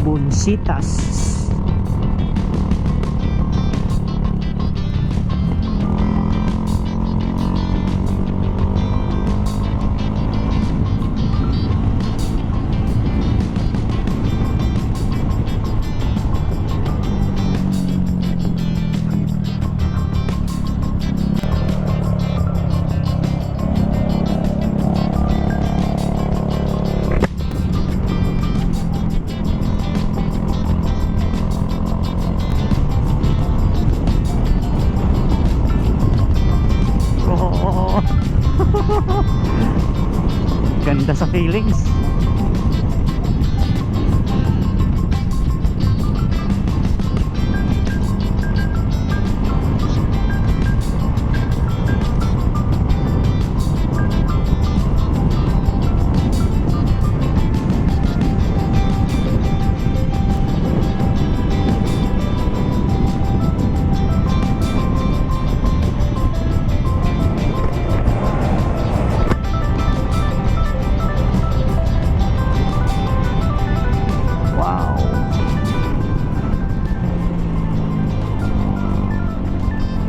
Buncitas. Ganda sa feelings.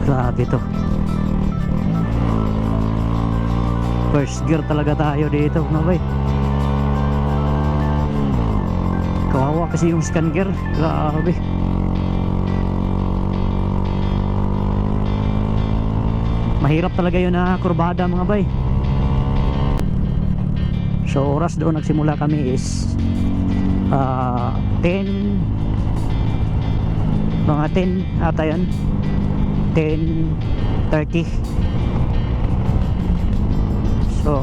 Grabe to. First gear talaga tayo dito, mabay. Kawawa kasi yung second gear. Grabe. Mahirap talaga yun na kurbada, mga bay. So oras doon nagsimula kami is 10 mga 10 ata yun, 10:30. So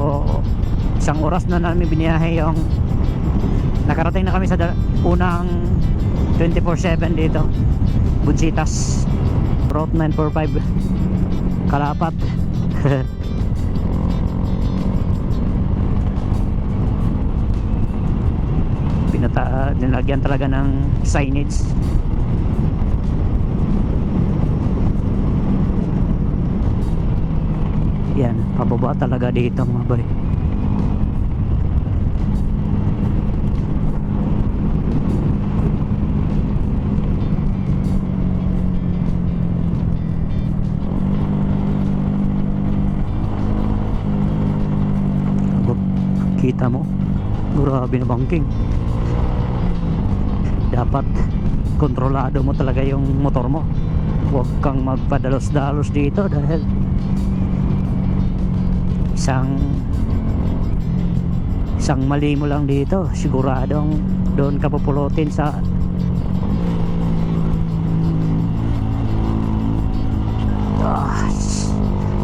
isang oras na namin biniyahe yung nakarating na kami sa unang 24/7 dito, Buncitas, Route 945 Kalapat. Nilagyan talaga ng signage. Yan, pababa talaga dito, mga bay. Kita mo, grabe na bangking. Dapat kontrolado mo talaga yung motor mo. Huwag kang magpadalos-dalos dito dahil isang mali mo lang dito, siguradong doon ka pupulotin sa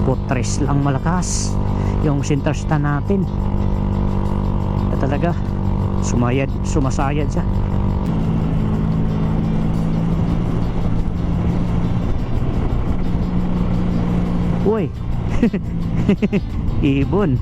putres lang malakas yung center stand natin. Talaga sumasayad siya. Uy. Ibon.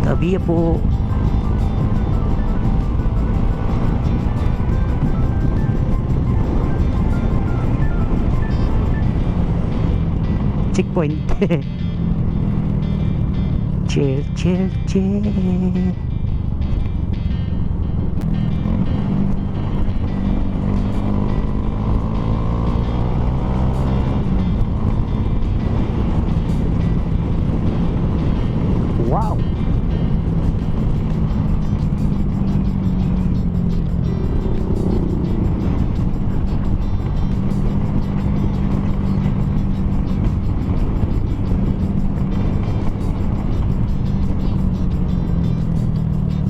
Tabi po. Checkpoint. Chill, chill, chill. Wow.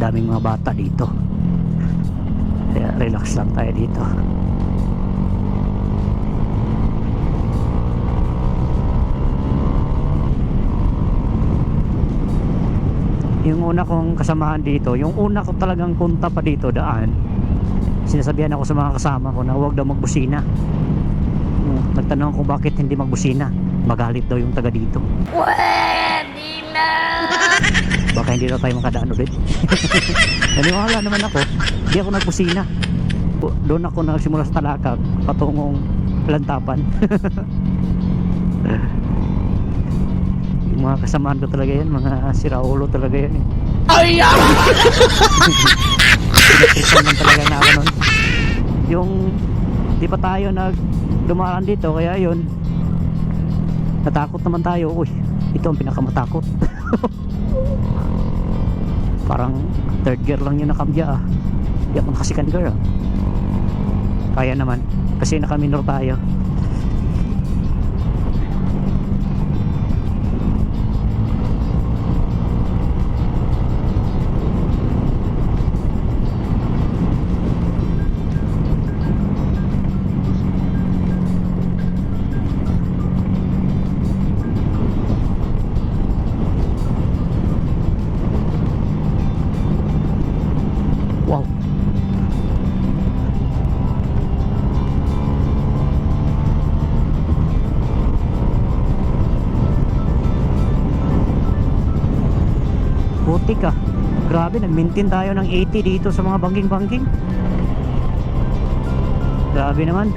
daming mga bata dito, kaya relax lang tayo dito. Yung una kong kasamahan dito, yung una ko talagang punta pa dito daan, sinasabihan ako sa mga kasama ko na huwag daw magbusina. Nagtanong ko bakit hindi magbusina, magalit daw yung taga dito. Pwede na! Baka hindi daw tayo makadaan ulit. Naniwala naman ako, hindi ako nagbusina. Doon ako nagsimula sa Talakag patungong Lantapan. Yung mga kasamaan ko talaga yan, mga siraulo talaga yan eh. Ay! Pinatrisan lang talaga na ako nun. Yung di pa tayo dumaan dito, kaya yun, natakot naman tayo. Uy, ito ang pinakamatakot. Parang third gear lang yung nakambya ah. Di ako naka second gear ah. Kaya naman kasi naka-minor tayo. Wow. Putik ah. Grabe, nag-maintain tayo ng 80 dito sa mga banking-banking. Grabe naman.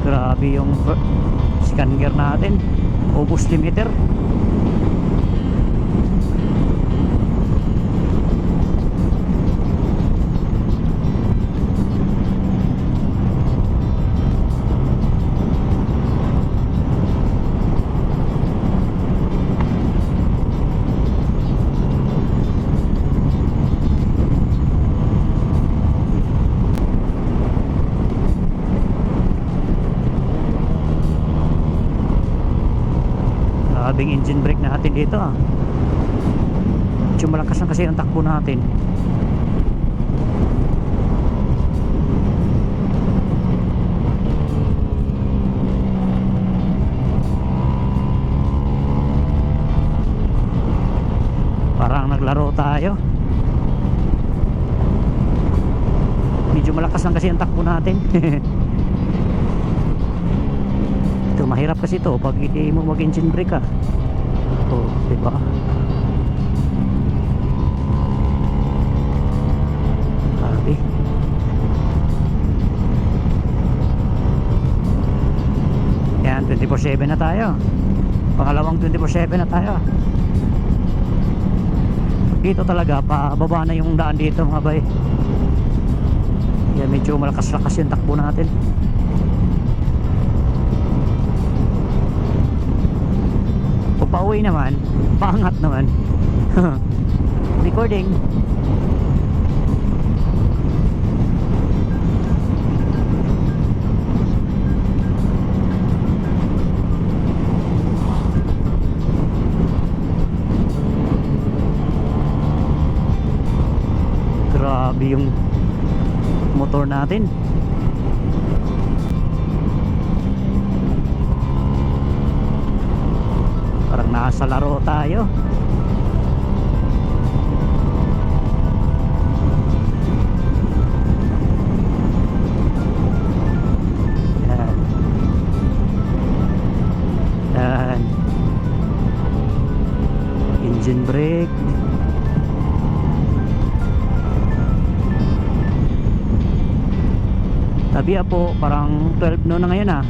Grabe yung scan gear natin, ubos limiter. Grabing engine brake natin dito ah. Medyo malakas na kasi ang takbo natin. Parang naglaro tayo. Medyo malakas lang kasi ang takbo natin. Ito, mahirap kasi ito pag hindi mo mag engine brake ah. Ito, diba? Grabe. Yan, 24/7 na tayo. Pangalawang 24/7 na tayo. Dito talaga, pababa na yung daan dito mga bay. Yan, medyo malakas-lakas yung takbo natin. Pauwi naman, paangat naman. Recording. Grabe yung motor natin. Parang nasa laro tayo. Yan. Yan. Engine brake. Tabi po, parang 12 noon na ngayon ah.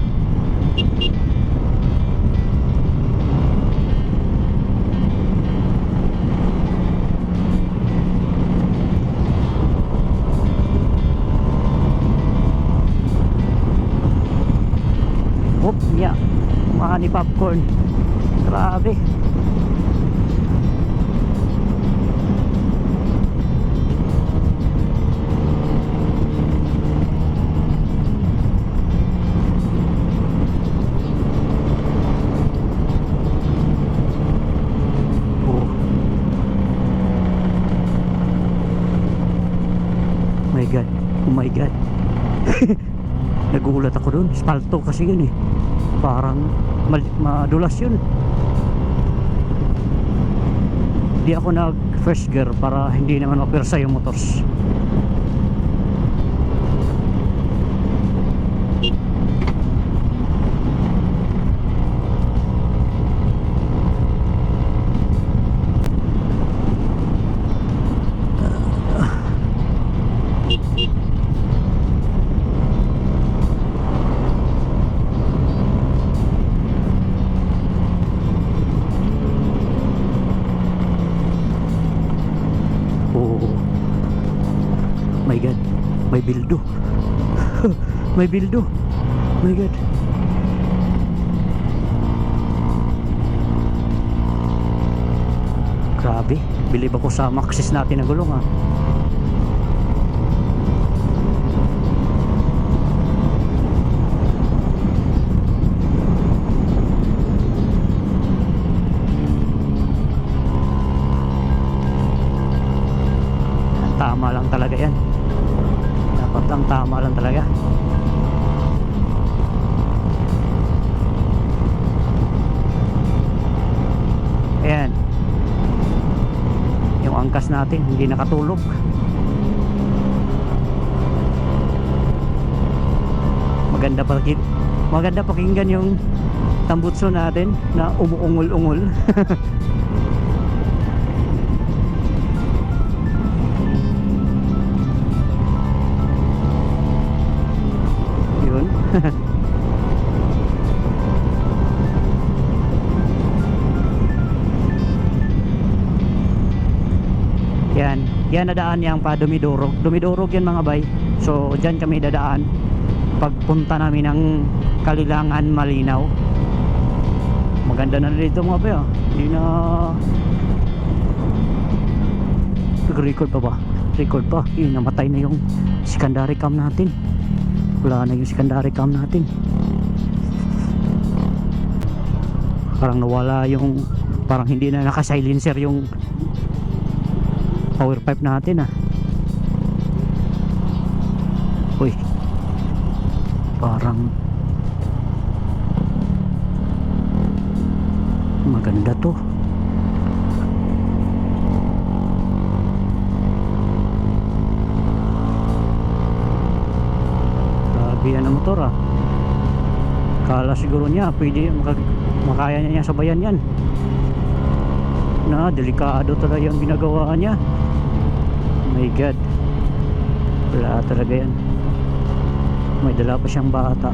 honey popcorn. Grabe. Oh my god, oh my god. Nagulat ako dun, spalto kasi yun eh, parang madulas yun. Di ako nag first gear para hindi naman mapirsa yung motors. My god, may bildo. May bildo. My god. Grabe, bilib ako sa Maxxis natin na gulong ha. Tama lang talaga yan. Dapat lang, tama lang talaga. Ayan, yung angkas natin hindi nakatulog. Maganda pakinggan yung tambutso natin na umuungol-ungol. Yan nadaan yang pa Dumidurog yan mga bay. So dyan kami dadaan pagpunta namin ng Kalilangan Malinaw. Maganda na dito mga bay. Hindi na record pa ba? Record pa. Yun, namatay na yung secondary cam natin. Wala na yung secondary cam natin. Parang nawala yung, parang hindi na naka-silencer yung power pipe natin ah. Uy, parang maganda to. Grabe yan ang motor ah. Kala siguro niya pwede makaya niya sabayan yan. Na delikado talaga yung ginagawa niya. My god, wala talaga yan. May dala pa siyang bata.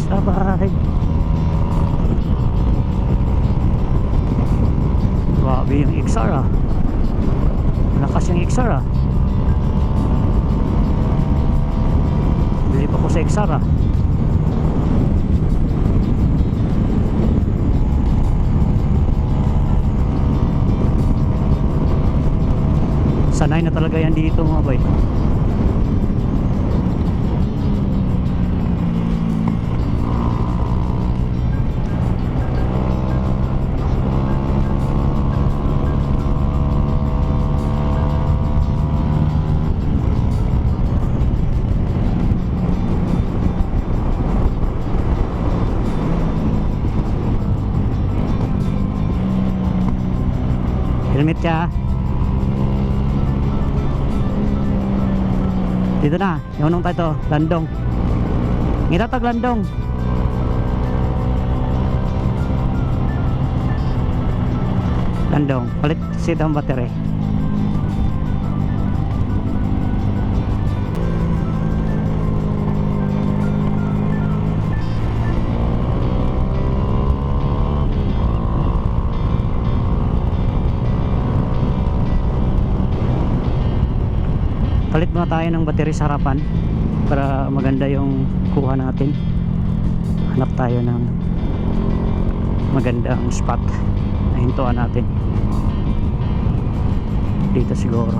Sabay. Grabe yung XR ah. Malakas yung XR ah. Bilib ako sa XR ah. Sanay na talaga yan dito mga bay. Helmet ka. Dito na, yung tayo to, landong. Ngitatag landong. Landong, palit seat ang battery. Palit muna tayo ng battery sa harapan para maganda yung kuha natin. Hanap tayo ng magandang spot na hintuan natin. Dito siguro.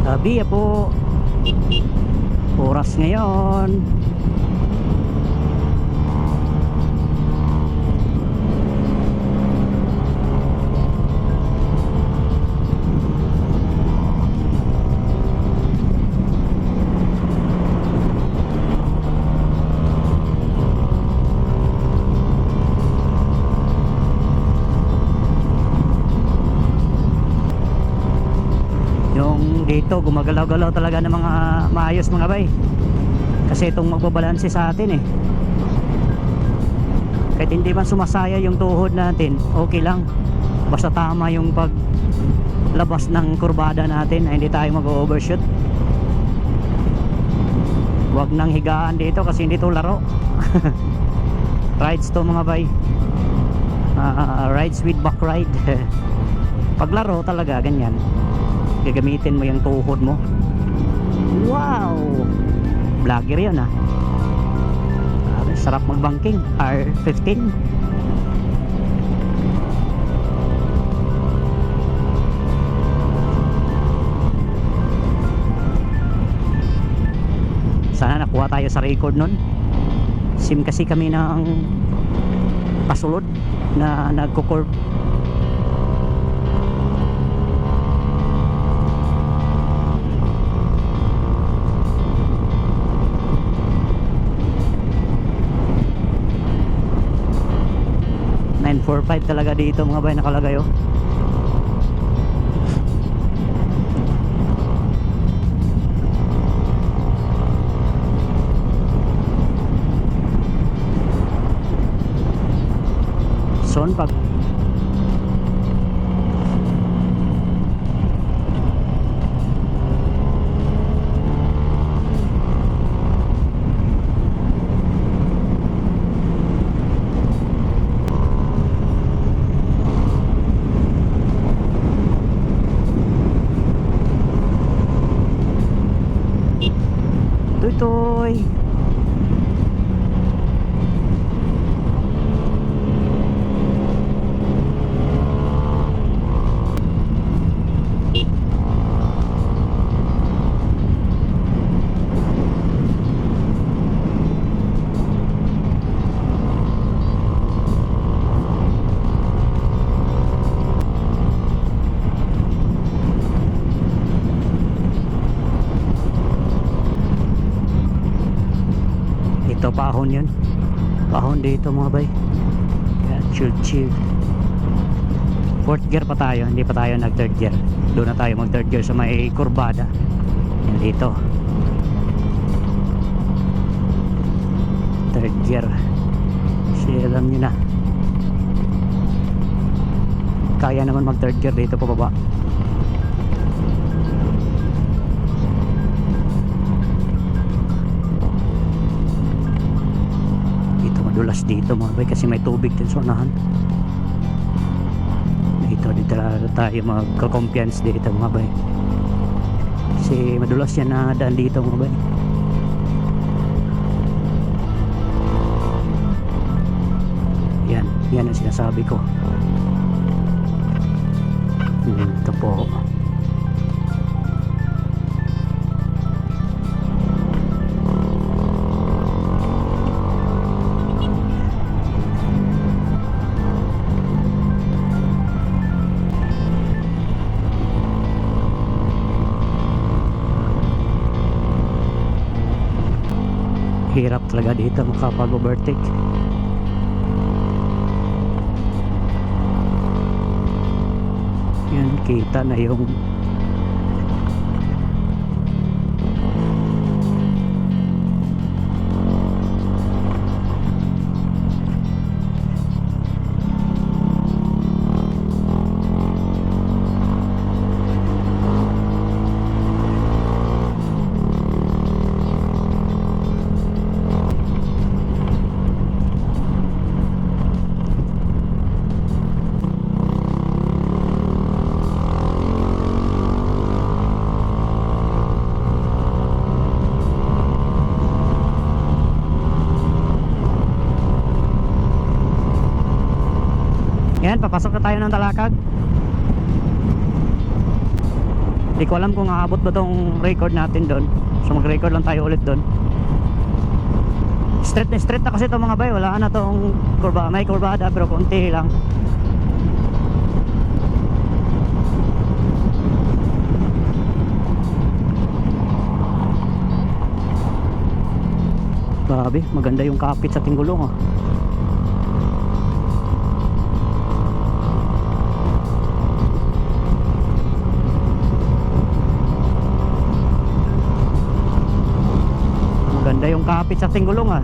Gabi po. Oras ngayon dito gumagalaw-galaw talaga ng mga maayos mga bay, kasi itong magbabalanse sa atin kahit hindi man sumasaya yung tuhod natin, okay lang basta tama yung paglabas ng kurbada natin, hindi tayo mag-overshoot. Huwag nang higaan dito kasi hindi to laro. Rides to mga bay, rides with back ride. Paglaro talaga ganyan, gagamitin mo yung tuhod mo. Wow, vlogger yun sarap magbangking. R15. Sana nakuha tayo sa record nun. Sim kasi kami ng pasulod na nagko-curve. Nine 945 talaga dito mga bay nakalagay Son pag Toy. Ito pahon yun, pahon dito mga bay. Yan, chill. Fourth gear pa tayo, hindi pa tayo nag third gear. Doon na tayo mag third gear sa may kurbada. Yan dito, third gear. Kasi alam nyo na, kaya naman mag third gear dito pababa. Madulas dito mga bay kasi may tubig din sa unahan. Dito tayo magka-compliance dito mga bay kasi madulas yan na daan dito mga bay. Yan ang sinasabi ko. Ito po. Hirap talaga dito makapag-overtake. Yan, kita na yung yan, papasok na tayo ng Talakag. Hindi ko alam kung aabot ba tong record natin doon. So mag-record lang tayo ulit doon. Straight na straight na kasi itong mga bay. Wala na tong kurba. May kurbada pero konti lang. Grabe, maganda yung kapit sa Tinggulong ah. Maganda yung kapit sa Tinggulong ah.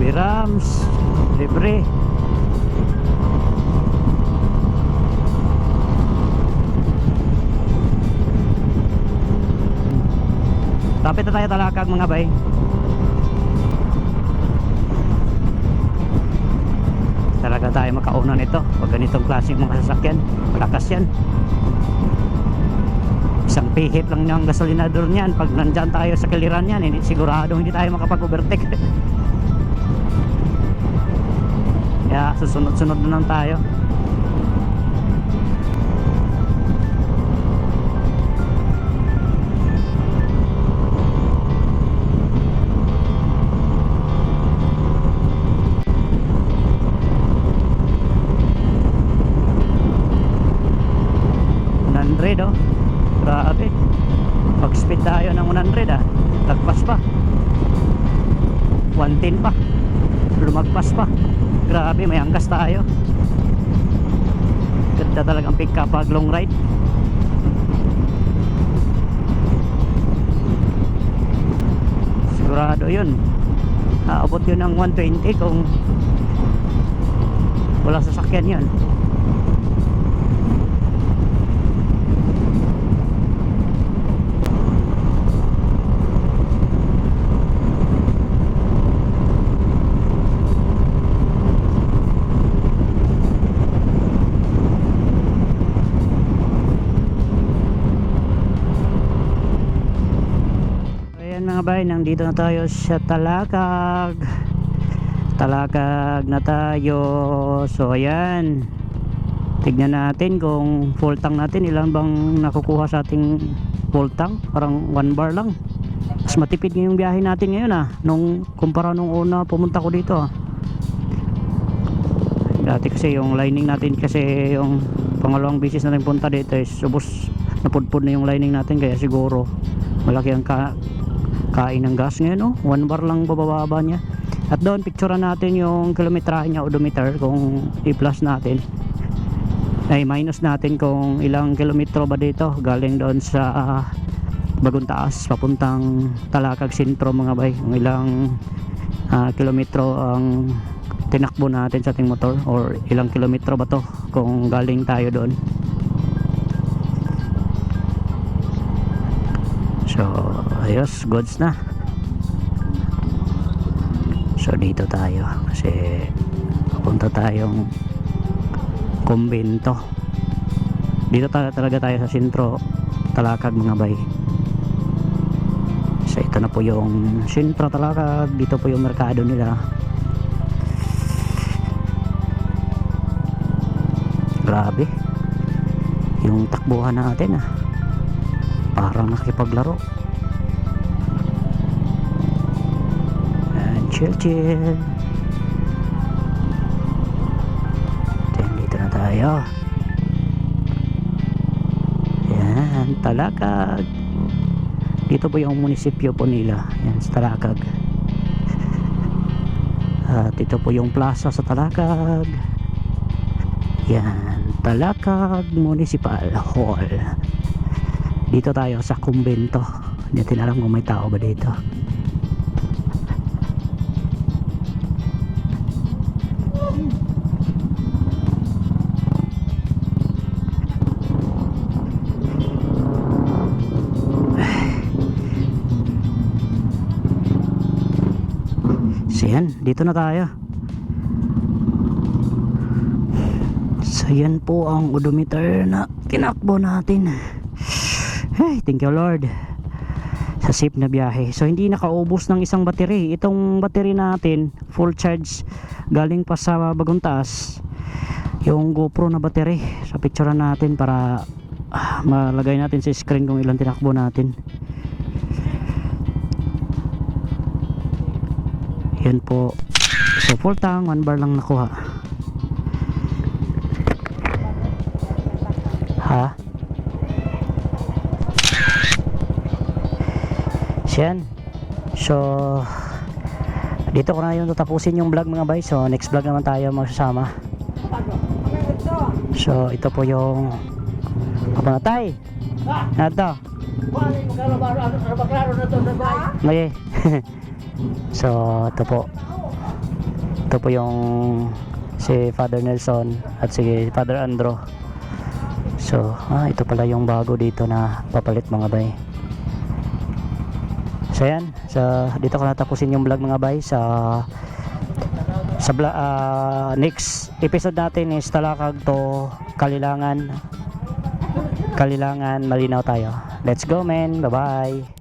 Birams, libre. Tapit na tayo Talakag mga bay. Talaga tayo makauna nito pag ganitong klaseng mga sasakyan. Malakas yan. Isang pihit lang ng gasolinador niyan. Pag nandyan tayo sa kiliran yan, sigurado hindi tayo makapag-overtake. Kaya susunod-sunod na lang tayo. Oh. Grabe. Pag speed tayo ng 100 ah. Lagpas pa. 110 pa. Lumagpas pa. Grabe, may angkas tayo. Ganda talagang pick up pag long ride. Sigurado yun. Aabot yun ng 120 kung wala sasakyan yun. Mga bay, nandito na tayo sa Talakag. Talakag na tayo. So ayan, tignan natin kung full tank natin, ilan bang nakukuha sa ating full tank. Parang 1 bar lang. Mas matipid yung biyahe natin ngayon ah, nung kumpara nung una pumunta ko dito ah. Dati kasi yung lining natin, kasi yung pangalawang bisis natin punta dito is subos, napudpud na yung lining natin, kaya siguro malaki ang kain ng gas ngayon. 1 bar lang bababa niya. At doon picturean natin yung kilometrahe niya, odometer, kung i-plus natin ay minus natin kung ilang kilometro ba dito galing doon sa Bagong Taas papuntang Talakag Sentro mga bay, kung ilang kilometro ang tinakbo natin sa ating motor, or ilang kilometro ba to kung galing tayo doon. So ayos, goods na. So dito tayo kasi papunta tayong kumbento. Dito talaga tayo sa sentro Talakag mga bay. So ito na po yung sentro Talakag. Dito po yung merkado nila. Grabe yung takbuhan natin parang nakipaglaro. And chill. Then dito na tayo. Yan, Talakag. Dito po yung munisipyo po nila. Yan, sa Talakag. At ito po yung plaza sa Talakag. Yan, Talakag Municipal Hall. Dito tayo sa kumbento. Hindi natin alam kung may tao ba dito. So yan, dito na tayo. So yan po ang odometer na tinakbo natin. Hey, thank you Lord sa safe na biyahe. So hindi nakaubos ng isang battery. Itong battery natin full charge galing pa sa Bagong Taas. Yung GoPro na battery. So picturean natin para malagay natin sa screen kung ilang tinakbo natin. Yan po. So full tank, 1 bar lang nakuha. Ha? Yan. So dito ko na yung tatapusin yung vlog mga bay. So next vlog naman tayo magsasama. So ito po yung apa na tay? Ito. Okay. So ito po yung si Father Nelson at si Father Andro. So ito pala yung bago dito na papalit mga bay. So yan, so dito ko natapusin yung vlog mga bay. Sa next episode natin is Talakag to Kalilangan, Malinaw tayo. Let's go men, bye bye.